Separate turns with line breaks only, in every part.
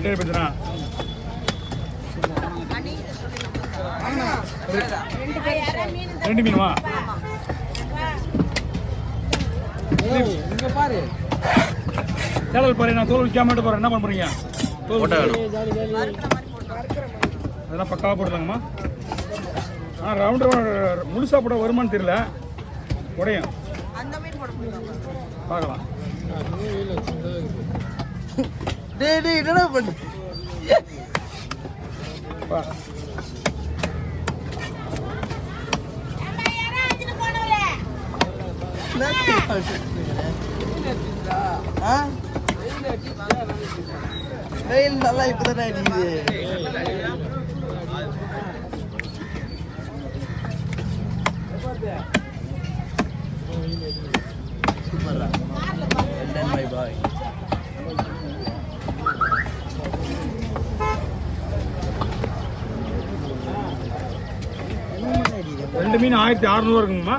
ரெட்டே பேசுனா ரெண்டு மீனுமா
இங்க பாரு
சேனல் பாரு நான் தோல் விற்காம போறேன் என்ன பண்ணுறீங்க தோல் அதெல்லாம் பக்காவாக போட்டுருந்தாங்கம்மா ரவுண்டு முழுசாக போட வருமானு தெரியல உடையும் பார்க்கலாம்
என்னடா பண்ணு வெயில் நல்லா இப்பதான் அடிக்குது சூப்பரா பை பாய்
ரெண்டு மீன் 1600 இருக்குங்கம்மா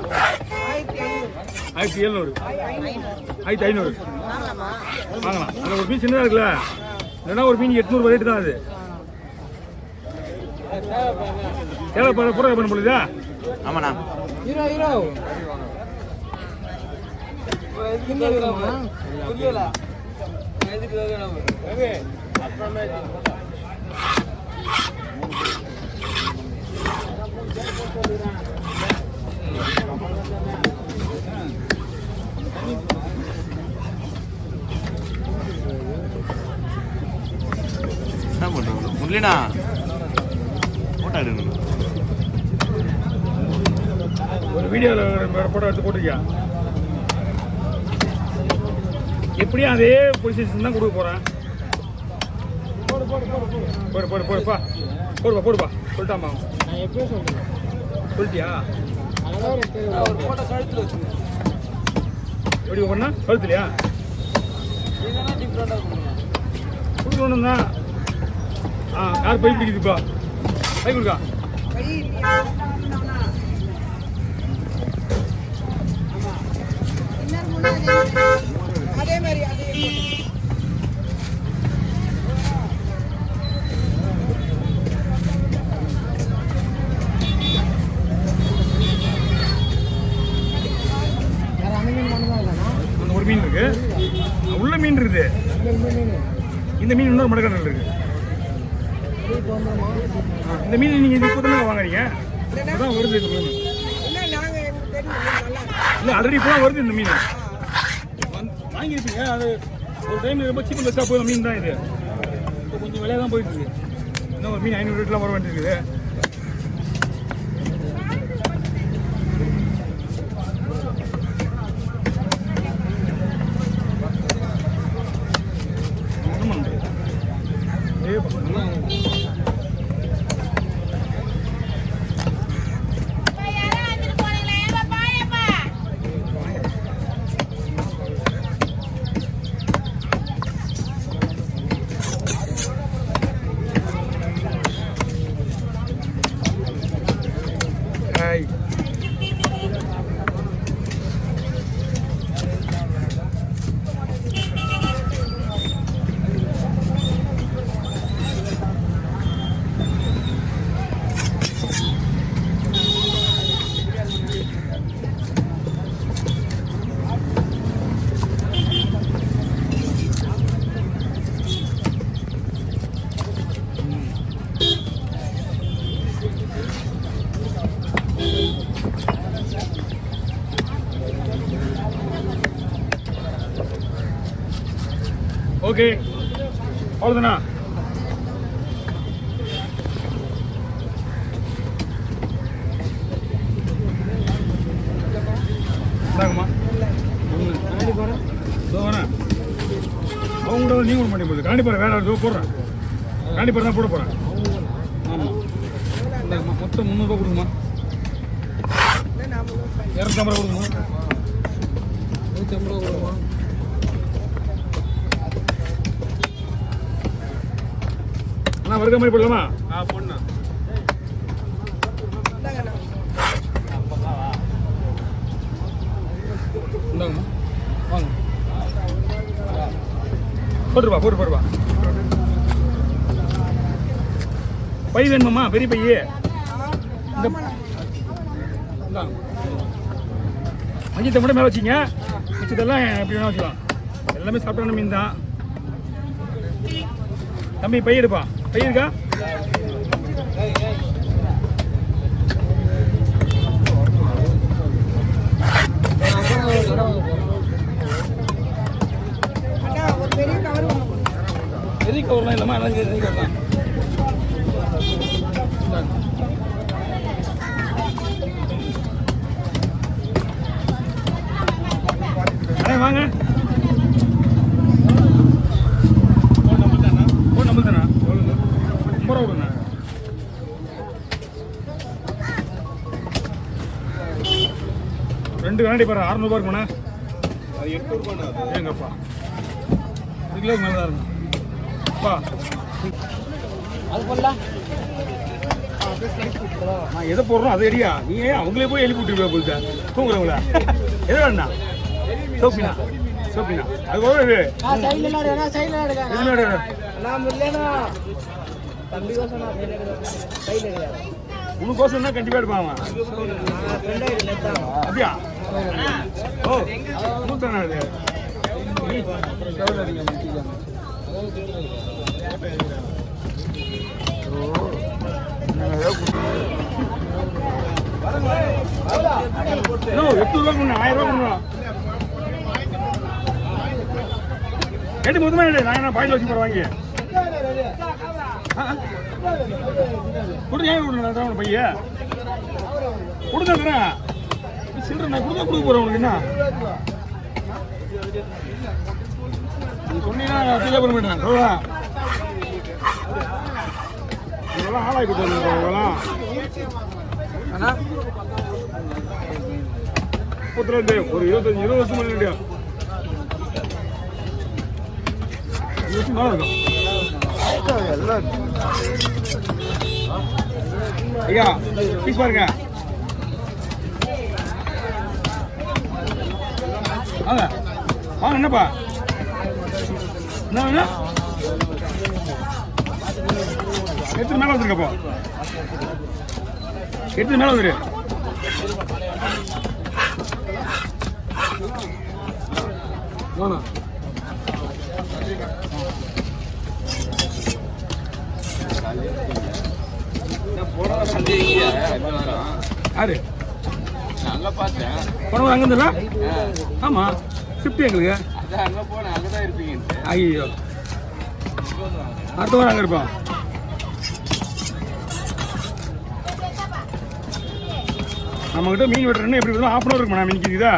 1700 1500 வாங்கலாம் அதில் ஒரு மீன் சின்னதாக இருக்குல்ல இல்லைன்னா ஒரு மீன் 800 ரேட்டு தான் அது தேவைப்பட பூரா பண்ண முடியுதா
ஆமாண்ணா ஹீரோ என்ன பண்ணுறோம் முரளிண்ணா போட்டோ எடுக்கணும்
ஒரு வீடியோவில் போட்டோ எடுத்து போட்டிருக்கியா எப்படியும் அதே பொசிஷன் தான் கொடுக்க போகிறேன் போடுப்பா போடுப்பா சொல்லிட்டாமா
நான் எப்பயும் சொல்றேன்
சொல்லிட்டியா
ஒரு போட்டோ கழுத்துல வச்சு
எப்படி பண்ணா கழுத்துலையா கொடுக்கணும் தான் யார் பை பிடிக்குதுப்பா பை கொடுக்கா
அதே மாதிரி
ஒரு மீன் இருக்கு உள்ள மீன் இருக்குது இந்த மீன் இன்னொரு மடக்கடல் இருக்கு இந்த மீன் நீங்க இப்போ தானே வாங்குறீங்க அதான் வருது இந்த மீன் இல்லை ஆல்ரெடி இப்போ தான் வருது இந்த மீன் வாங்கியிருப்பீங்க அது ஒரு டைம் ரொம்ப சீப்பு பெஸ்ட்டாக போய் மீன் தான் இது இப்போ கொஞ்சம் விலையாக தான் போயிட்டு இருக்கு இன்னும் ஒரு மீன் 500 ரேட்லாம் வர வேண்டியிருக்குது ஓகே அவ்வளோதானா இந்தாங்கம்மா அவங்க கூட நீங்க விட மாட்டேன் போகுது காண்டிப்பாறை வேற ஏதோ போடுறேன் காண்டிப்பாறை தான் போட போகிறேன் ஆமாம் இந்தாங்கம்மா மொத்தம் 300 ரூபா கொடுங்கம்மா 250 ரூபா கொடுங்கம்மா 150 ரூபா கொடுங்கம்மா அண்ணா வருக மாதிரி போடலாமா போடணும் இந்தாங்கம்மா வாங்க போட்டுருப்பா பை வேணுமாம்மா பெரிய பை இந்த மஞ்சத்தை மட்டும் மேலே வச்சிங்க மிச்சத்தெல்லாம் எப்படி வேணா வச்சுக்கலாம் எல்லாமே சாப்பிட்டான மீன் தான் தம்பி பை எடுப்பா பை இருக்கா
அண்ணா ஒரு பெரிய கவர் வாங்க
பெரிய கவர்லாம் இல்லைம்மா எல்லாம் பெரிய கவர் தான் அண்ணே வாங்க ஃபோன் நம்பர் தானா நம்பர் விடுண்ணா ரெண்டு கண்ணாடி பாரு 600 ரூபா இருக்குண்ணா
அது 800 ரூபாய்
ஏங்கப்பா 1 கிலோக்கு மேலே தான் இருக்கும் அப்பா
அது போடலாம்
நான் எதை போடுறோம் அதை எடியா நீ ஏன் அவங்களே போய் எழுப்பி விட்டுருவா போயிட்டா தூங்குறவங்கள எது வேணா சோப்பினா சோப்பினா அது ஒரு
சைடுல எடுங்க
என்னோட
நான் முல்லேனா தம்பி கோசம் நான் சைடுல எடுங்க
உனக்கோசம் தான் கண்டிப்பாக எடுப்பான் அவன்
நான் ஃப்ரெண்டா இல்ல
அப்படியா ஓ மூத்தானா அது நோ 800 ரூபா 1000 ரூபா கொடுங்க எடு மொத்தமா எடு நான் என்ன பாயில வச்சு போற வாங்கி கொடுங்க கொடுங்க பைய கொடுங்க சில்லற நான் கொடுக்க போறேன் உனக்கு என்ன நீ சொன்னீங்கன்னா ஃபீல் பண்ண மாட்டேன் சொல்லுவா இதெல்லாம் ஆளாக்கி கொடுத்துருங்க இதெல்லாம் ஒரு 20 வருஷம் பண்ணிட்டியா 20 வருஷம் மேலே இருக்கும் ஐயா பீஸ் பாருங்க வாங்க வாங்க என்னப்பா என்ன எடுத்து மேலே வந்துருக்கப்போ எடுத்து மேலே வந்துரு வாங்க யாரு
அங்க பார்த்தேன்
பணம் அங்கே இருந்தல ஆமா ஷிஃப்ட் எங்களுக்கு
அதான் அங்க போனேன் அங்கதான் இருப்பீங்க
ஐயோ அடுத்த வாரம் அங்கே இருப்போம் நம்மகிட்ட மீன் வெட்டுறேன்னு எப்படி இருந்தாலும் 1/2 hour இருக்குமா நான் இன்னைக்கு இருக்குதா